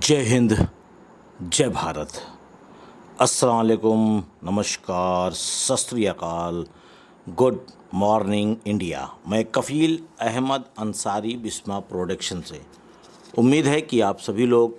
जय हिंद, जय भारत। अस्सलाम वालेकुम, नमस्कार, सत श्री अकाल, गुड मॉर्निंग इंडिया। मैं कफ़ील अहमद अंसारी बिस्मा प्रोडक्शन से। उम्मीद है कि आप सभी लोग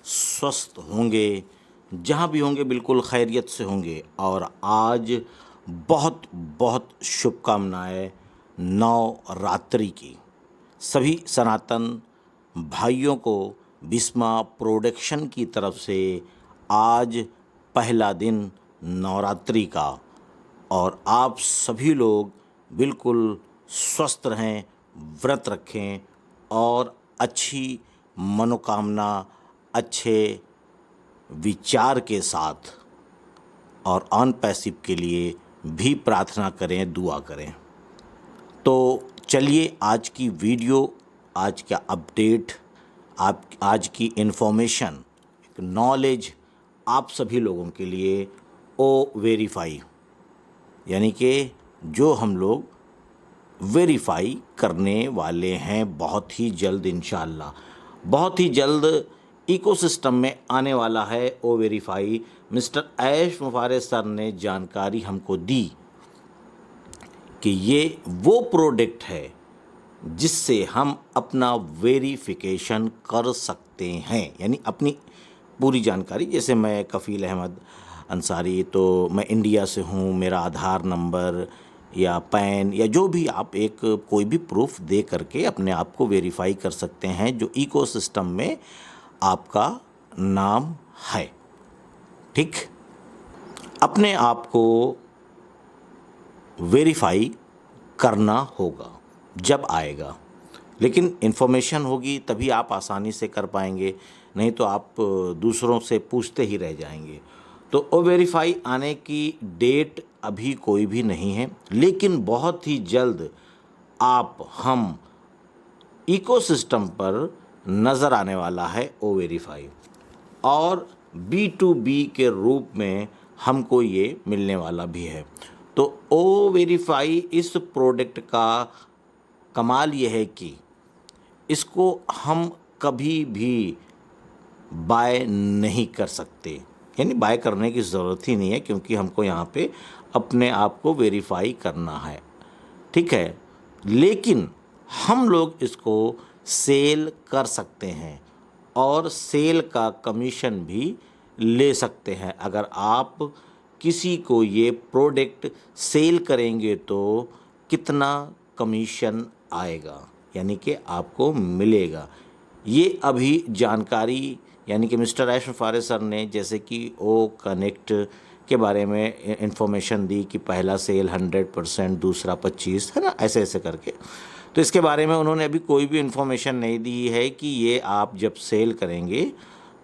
स्वस्थ होंगे, जहाँ भी होंगे बिल्कुल खैरियत से होंगे। और आज बहुत बहुत शुभकामनाएं नवरात्रि की सभी सनातन भाइयों को बिस्मा प्रोडक्शन की तरफ से आज पहला दिन नवरात्रि का। और आप सभी लोग बिल्कुल स्वस्थ रहें, व्रत रखें और अच्छी मनोकामना, अच्छे विचार के साथ और ऑन पैसिव के लिए भी प्रार्थना करें, दुआ करें। तो चलिए आज की वीडियो, आज का अपडेट, आज की इन्फॉर्मेशन, एक नॉलेज आप सभी लोगों के लिए ओ वेरीफाई, यानी कि जो हम लोग वेरीफाई करने वाले हैं बहुत ही जल्द, इंशाअल्लाह बहुत ही जल्द इकोसिस्टम में आने वाला है ओ वेरीफाई। मिस्टर ऐश मुफारे सर ने जानकारी हमको दी कि ये वो प्रोडक्ट है जिससे हम अपना वेरिफिकेशन कर सकते हैं, यानी अपनी पूरी जानकारी। जैसे मैं कफ़ील अहमद अंसारी, तो मैं इंडिया से हूँ, मेरा आधार नंबर या पैन या जो भी आप एक कोई भी प्रूफ दे करके अपने आप को वेरीफाई कर सकते हैं जो इकोसिस्टम में आपका नाम है। ठीक, अपने आप को वेरीफाई करना होगा जब आएगा, लेकिन इन्फॉर्मेशन होगी तभी आप आसानी से कर पाएंगे, नहीं तो आप दूसरों से पूछते ही रह जाएंगे। तो ओ वेरीफाई आने की डेट अभी कोई भी नहीं है, लेकिन बहुत ही जल्द हम इकोसिस्टम पर नज़र आने वाला है ओ वेरीफाई, और B2B के रूप में हमको ये मिलने वाला भी है। तो ओ वेरीफाई इस प्रोडक्ट का कमाल ये है कि इसको हम कभी भी बाय नहीं कर सकते, यानी बाय करने की ज़रूरत ही नहीं है, क्योंकि हमको यहाँ पे अपने आप को वेरीफाई करना है। ठीक है, लेकिन हम लोग इसको सेल कर सकते हैं और सेल का कमीशन भी ले सकते हैं। अगर आप किसी को ये प्रोडक्ट सेल करेंगे तो कितना कमीशन आएगा, यानी कि आपको मिलेगा, ये अभी जानकारी, यानी कि मिस्टर ऐश मुफारे सर ने जैसे कि ओ कनेक्ट के बारे में इंफॉर्मेशन दी कि पहला सेल 100%, दूसरा 25, है ना, ऐसे ऐसे करके। तो इसके बारे में उन्होंने अभी कोई भी इंफॉर्मेशन नहीं दी है कि ये आप जब सेल करेंगे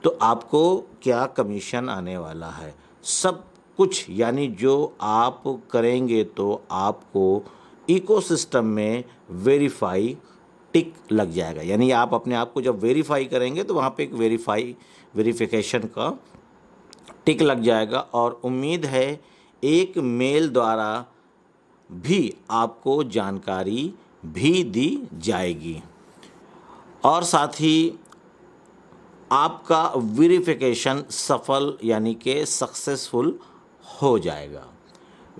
तो आपको क्या कमीशन आने वाला है। सब कुछ, यानी जो आप करेंगे तो आपको इकोसिस्टम में वेरीफाई टिक लग जाएगा, यानी आप अपने आप को जब वेरीफाई करेंगे तो वहाँ पे एक वेरिफिकेशन का टिक लग जाएगा। और उम्मीद है एक मेल द्वारा भी आपको जानकारी भी दी जाएगी, और साथ ही आपका वेरिफिकेशन सफल, यानी कि सक्सेसफुल हो जाएगा।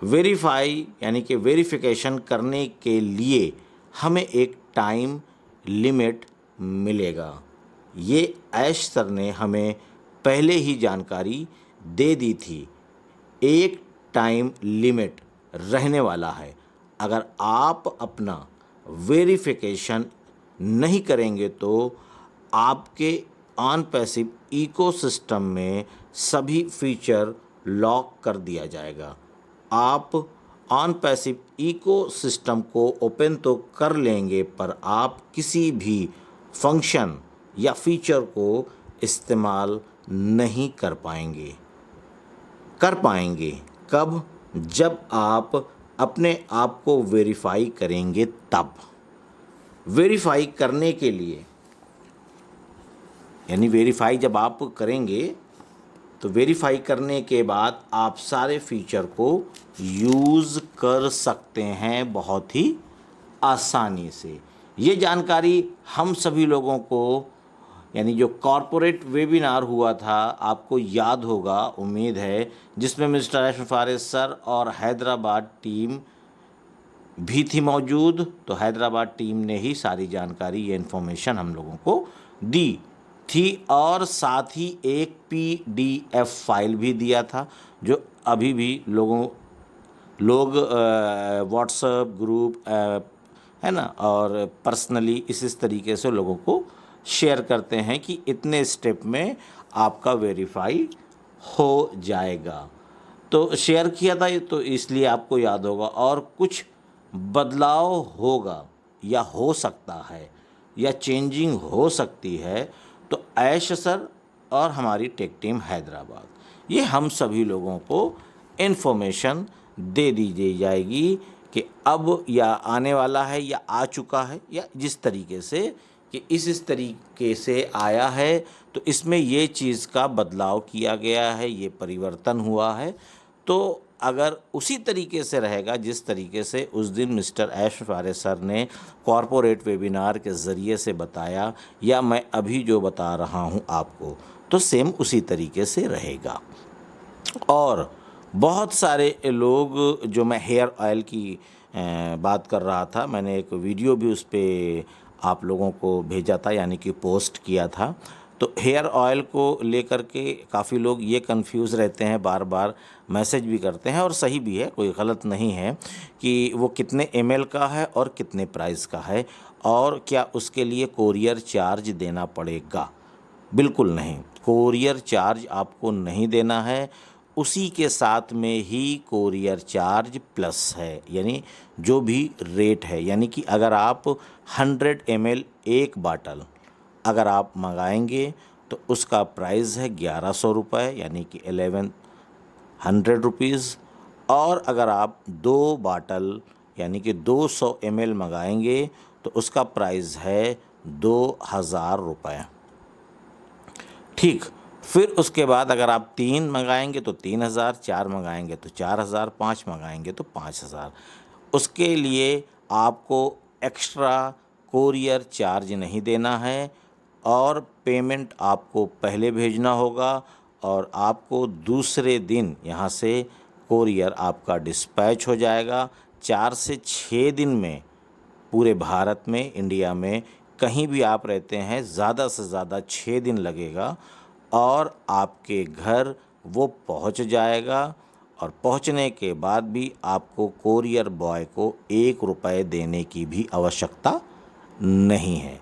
वेरीफाई यानी कि वेरिफिकेशन करने के लिए हमें एक टाइम लिमिट मिलेगा। ये ऐश सर ने हमें पहले ही जानकारी दे दी थी, एक टाइम लिमिट रहने वाला है। अगर आप अपना वेरिफिकेशन नहीं करेंगे तो आपके ऑन पैसिव इकोसिस्टम में सभी फीचर लॉक कर दिया जाएगा। आप ऑन पैसिव इकोसिस्टम को ओपन तो कर लेंगे, पर आप किसी भी फंक्शन या फीचर को इस्तेमाल नहीं कर पाएंगे। कब? जब आप अपने आप को वेरीफाई करेंगे तब। वेरीफाई करने के लिए, यानी वेरीफाई जब आप करेंगे तो वेरीफाई करने के बाद आप सारे फीचर को यूज़ कर सकते हैं बहुत ही आसानी से। ये जानकारी हम सभी लोगों को यानी जो कॉरपोरेट वेबिनार हुआ था, आपको याद होगा, उम्मीद है, जिसमें मिस्टर अशरफ फारिस सर और हैदराबाद टीम भी थी मौजूद। तो हैदराबाद टीम ने ही सारी जानकारी, ये इन्फॉर्मेशन हम लोगों को दी थी, और साथ ही एक PDF फाइल भी दिया था, जो अभी भी लोग व्हाट्सएप ग्रुप है ना, और पर्सनली इस तरीके से लोगों को शेयर करते हैं कि इतने स्टेप में आपका वेरीफाई हो जाएगा। तो शेयर किया था, तो इसलिए आपको याद होगा। और कुछ बदलाव होगा या हो सकता है या चेंजिंग हो सकती है, तो ऐश सर और हमारी टेक टीम हैदराबाद, ये हम सभी लोगों को इन्फॉर्मेशन दे दी जाएगी कि अब या आने वाला है या आ चुका है, या जिस तरीके से कि इस तरीके से आया है, तो इसमें ये चीज़ का बदलाव किया गया है, ये परिवर्तन हुआ है। तो अगर उसी तरीके से रहेगा जिस तरीके से उस दिन मिस्टर अशरफ फारिस सर ने कॉरपोरेट वेबिनार के ज़रिए से बताया, या मैं अभी जो बता रहा हूँ आपको, तो सेम उसी तरीके से रहेगा। और बहुत सारे लोग, जो मैं हेयर ऑयल की बात कर रहा था, मैंने एक वीडियो भी उस पर आप लोगों को भेजा था, यानी कि पोस्ट किया था। तो हेयर ऑयल को लेकर के काफ़ी लोग ये कंफ्यूज रहते हैं, बार बार मैसेज भी करते हैं, और सही भी है, कोई गलत नहीं है, कि वो कितने ml का है और कितने प्राइस का है, और क्या उसके लिए कोरियर चार्ज देना पड़ेगा। बिल्कुल नहीं, कोरियर चार्ज आपको नहीं देना है, उसी के साथ में ही कोरियर चार्ज प्लस है, यानी जो भी रेट है। यानी कि अगर आप 100 ml एक बाटल अगर आप मंगाएंगे, तो उसका प्राइस है 1100 रुपये, यानी कि 1100 रुपीज़। और अगर आप 2 बाटल यानी कि 200 ml मंगाएंगे, तो उसका प्राइस है 2000 रुपये। ठीक, फिर उसके बाद अगर आप 3 मंगाएंगे तो 3000, 4 मंगाएंगे तो 4000, 5 मंगाएंगे तो 5000। उसके लिए आपको एक्स्ट्रा कोरियर चार्ज नहीं देना है, और पेमेंट आपको पहले भेजना होगा, और आपको दूसरे दिन यहाँ से कोरियर आपका डिस्पैच हो जाएगा। 4 से 6 दिन में पूरे भारत में, इंडिया में कहीं भी आप रहते हैं, ज़्यादा से ज़्यादा 6 दिन लगेगा, और आपके घर वो पहुंच जाएगा। और पहुंचने के बाद भी आपको कोरियर बॉय को 1 रुपये देने की भी आवश्यकता नहीं है।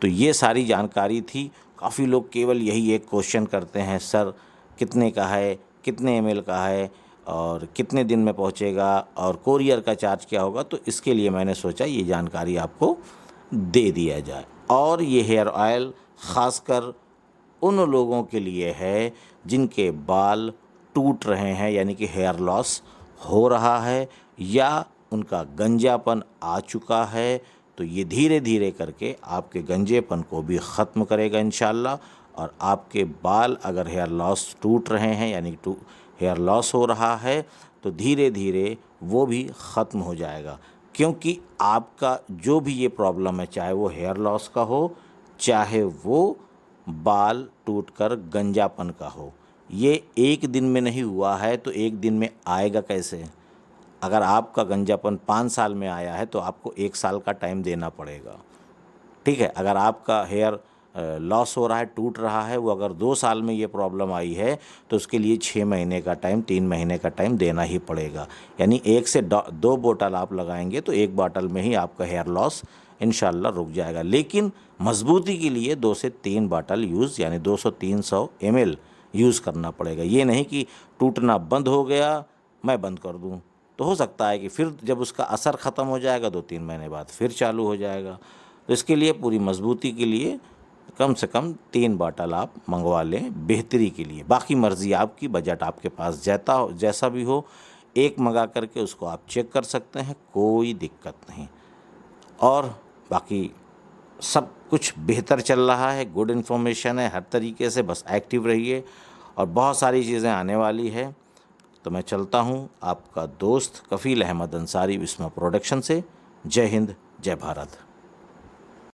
तो ये सारी जानकारी थी। काफ़ी लोग केवल यही एक क्वेश्चन करते हैं, सर कितने का है, कितने ml का है, और कितने दिन में पहुंचेगा, और कोरियर का चार्ज क्या होगा। तो इसके लिए मैंने सोचा ये जानकारी आपको दे दिया जाए। और ये हेयर ऑयल ख़ासकर उन लोगों के लिए है जिनके बाल टूट रहे हैं, यानी कि हेयर लॉस हो रहा है, या उनका गंजापन आ चुका है। तो ये धीरे धीरे करके आपके गंजेपन को भी ख़त्म करेगा इंशाल्लाह। और आपके बाल अगर हेयर लॉस टूट रहे हैं, यानी हेयर लॉस हो रहा है, तो धीरे धीरे वो भी ख़त्म हो जाएगा। क्योंकि आपका जो भी ये प्रॉब्लम है, चाहे वो हेयर लॉस का हो, चाहे वो बाल टूटकर गंजापन का हो, ये एक दिन में नहीं हुआ है, तो एक दिन में आएगा कैसे। अगर आपका गंजापन 5 साल में आया है, तो आपको 1 साल का टाइम देना पड़ेगा। ठीक है, अगर आपका हेयर लॉस हो रहा है, टूट रहा है, वो अगर 2 साल में ये प्रॉब्लम आई है, तो उसके लिए 6 महीने का टाइम, 3 महीने का टाइम देना ही पड़ेगा। यानी 1 से 2 बोतल आप लगाएंगे, तो 1 बोतल में ही आपका हेयर लॉस इंशाल्लाह रुक जाएगा। लेकिन मजबूती के लिए 2 से 3 बाटल यूज़, यानी 200-300 ml यूज़ करना पड़ेगा। ये नहीं कि टूटना बंद हो गया मैं बंद कर दूं, तो हो सकता है कि फिर जब उसका असर ख़त्म हो जाएगा 2-3 महीने बाद फिर चालू हो जाएगा। तो इसके लिए पूरी मजबूती के लिए कम से कम 3 बाटल आप मंगवा लें बेहतरी के लिए। बाकी मर्ज़ी आपकी, बजट आपके पास जैसा भी हो, एक मंगा करके उसको आप चेक कर सकते हैं, कोई दिक्कत नहीं। और बाकी सब कुछ बेहतर चल रहा है, गुड इन्फॉर्मेशन है हर तरीके से, बस एक्टिव रहिए, और बहुत सारी चीज़ें आने वाली है। तो मैं चलता हूँ, आपका दोस्त कफ़ील अहमद अंसारी विस्मा प्रोडक्शन से। जय हिंद, जय भारत।